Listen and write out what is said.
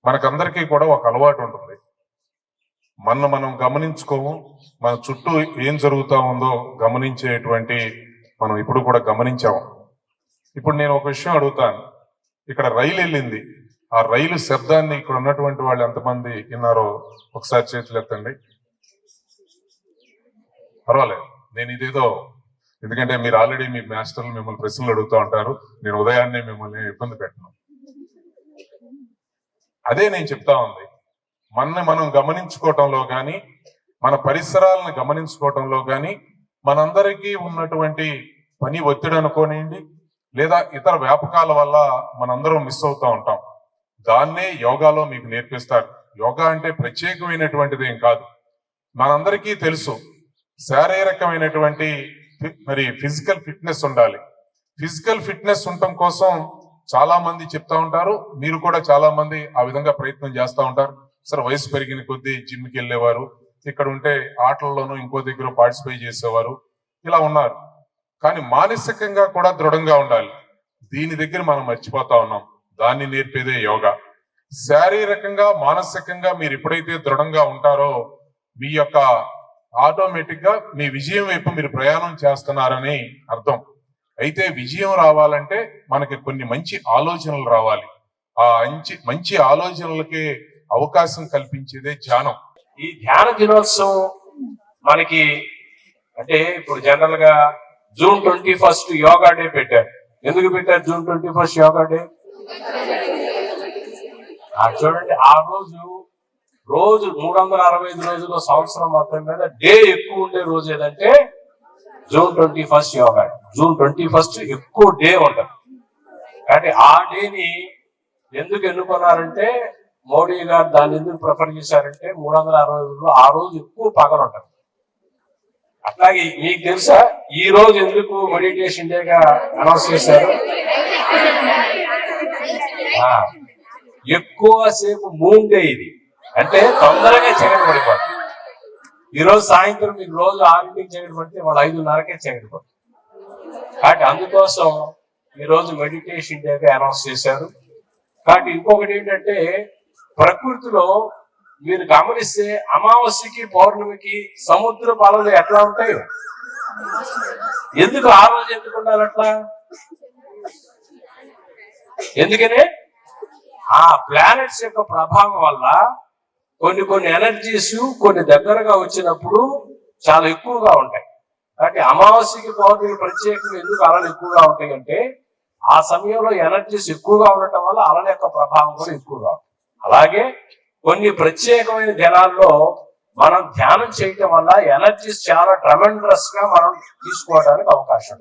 మనకందరికీ కూడా ఒక అలవాటు ఉంటుంది. మనం గమనించుకోము, మన చుట్టూ ఏం జరుగుతా ఉందో గమనించేటువంటి మనం ఇప్పుడు కూడా గమనించాము. ఇప్పుడు నేను ఒక విషయం అడుగుతాను. ఇక్కడ రైలు వెళ్ళింది, ఆ రైలు శబ్దాన్ని ఇక్కడ ఉన్నటువంటి వాళ్ళు ఎంతమంది విన్నారో ఒకసారి చేతులు ఎత్తండి. పర్వాలేదు, నేను ఇదేదో, ఎందుకంటే మీరు ఆల్రెడీ మీ మాస్టర్లు మిమ్మల్ని ప్రశ్నలు అడుగుతూ ఉంటారు, నేను ఉదయాన్నే మిమ్మల్ని ఇబ్బంది పెట్టను. అదే నేను చెప్తా ఉంది, మనం గమనించుకోవటంలో కానీ, మన పరిసరాలను గమనించుకోవటంలో కానీ, మనందరికీ ఉన్నటువంటి పని ఒత్తిడి అనుకోనివ్వండి, లేదా ఇతర వ్యాపకాల వల్ల మనందరం మిస్ అవుతూ ఉంటాం. దాన్నే యోగాలో మీకు నేర్పిస్తారు. యోగా అంటే ప్రత్యేకమైనటువంటిది ఏం కాదు. మనందరికీ తెలుసు, శారీరకమైనటువంటి ఫిజికల్ ఫిట్నెస్ ఉండాలి. ఫిజికల్ ఫిట్నెస్ ఉండటం కోసం చాలా మంది చెప్తా ఉంటారు, మీరు కూడా చాలా మంది ఆ విధంగా ప్రయత్నం చేస్తూ ఉంటారు. సరే, వయసు పెరిగిన కొద్దీ జిమ్కి వెళ్ళేవారు, ఇక్కడ ఉంటే ఆటల్లోనూ ఇంకో దగ్గర పార్టిసిపేట్ చేసేవారు, ఇలా ఉన్నారు. కానీ మానసికంగా కూడా దృఢంగా ఉండాలి. దీని దగ్గర మనం మర్చిపోతా ఉన్నాం. దాన్ని నేర్పేదే యోగా. శారీరకంగా మానసికంగా మీరు ఎప్పుడైతే దృఢంగా ఉంటారో మీ యొక్క ఆటోమేటిక్ గా మీ విజయం వైపు మీరు ప్రయాణం చేస్తున్నారని అర్థం. అయితే విజయం రావాలంటే మనకి కొన్ని మంచి ఆలోచనలు రావాలి. ఆ మంచి ఆలోచనలకి అవకాశం కల్పించేదే ధ్యానం. ఈ ధ్యాన దినోత్సవం మనకి అంటే ఇప్పుడు జనరల్ గా జూన్ 21 యోగా డే పెట్టారు. ఎందుకు పెట్టారు జూన్ 21 యోగా డే? చూడండి, ఆ రోజు 365 రోజుల్లో సంవత్సరం మొత్తం మీద డే ఎక్కువ ఉండే రోజు ఏదంటే జూన్ 21 యోగా. జూన్ 21 ఎక్కువ డే ఉంటుంది. కాబట్టి ఆ డేని ఎందుకు ఎన్నుకున్నారంటే, మోడీ గారు దాన్ని ఎందుకు ప్రిఫర్ చేశారంటే 360 రోజుల్లో ఆ రోజు ఎక్కువ పగలు ఉంటుంది. అట్లాగే మీకు తెలుసా ఈ రోజు ఎందుకు మెడిటేషన్ డేగా అనౌన్స్ చేశారు? ఎక్కువ సేపు మూన్ డే ఇది, అంటే తొందరగా చీకటి పడిపోతుంది. ఈ రోజు సాయంత్రం మీకు రోజు 6కి చీకటి పడితే వాళ్ళు 5:30కే చీకటి పడుతుంది. కాబట్టి అందుకోసం ఈ రోజు మెడిటేషన్ డేగా అనౌన్స్ చేశారు. కాబట్టి ఇంకొకటి ఏంటంటే, ప్రకృతిలో మీరు గమనిస్తే అమావాస్యకి పౌర్ణమికి సముద్రపు అలలు ఎట్లా ఉంటాయి? ఎందుకు ఆ రోజు ఎందుకు ఉండాలి అట్లా? ఎందుకనే ఆ ప్లానెట్స్ యొక్క ప్రభావం వల్ల కొన్ని ఎనర్జీస్ కొన్ని దగ్గరగా వచ్చినప్పుడు చాలా ఎక్కువగా ఉంటాయి. కాబట్టి అమావాస్యకి పౌర్ణమికి ప్రత్యేకంగా ఎందుకు అలలు ఎక్కువగా ఉంటాయి అంటే, ఆ సమయంలో ఎనర్జీస్ ఎక్కువగా ఉండటం వల్ల అలల యొక్క ప్రభావం కూడా ఎక్కువగా ఉంటుంది. అలాగే కొన్ని ప్రత్యేకమైన దినాల్లో మనం ధ్యానం చేయటం వల్ల ఎనర్జీస్ చాలా ట్రెమెండరస్ గా మనం తీసుకోవడానికి అవకాశం ఉంది.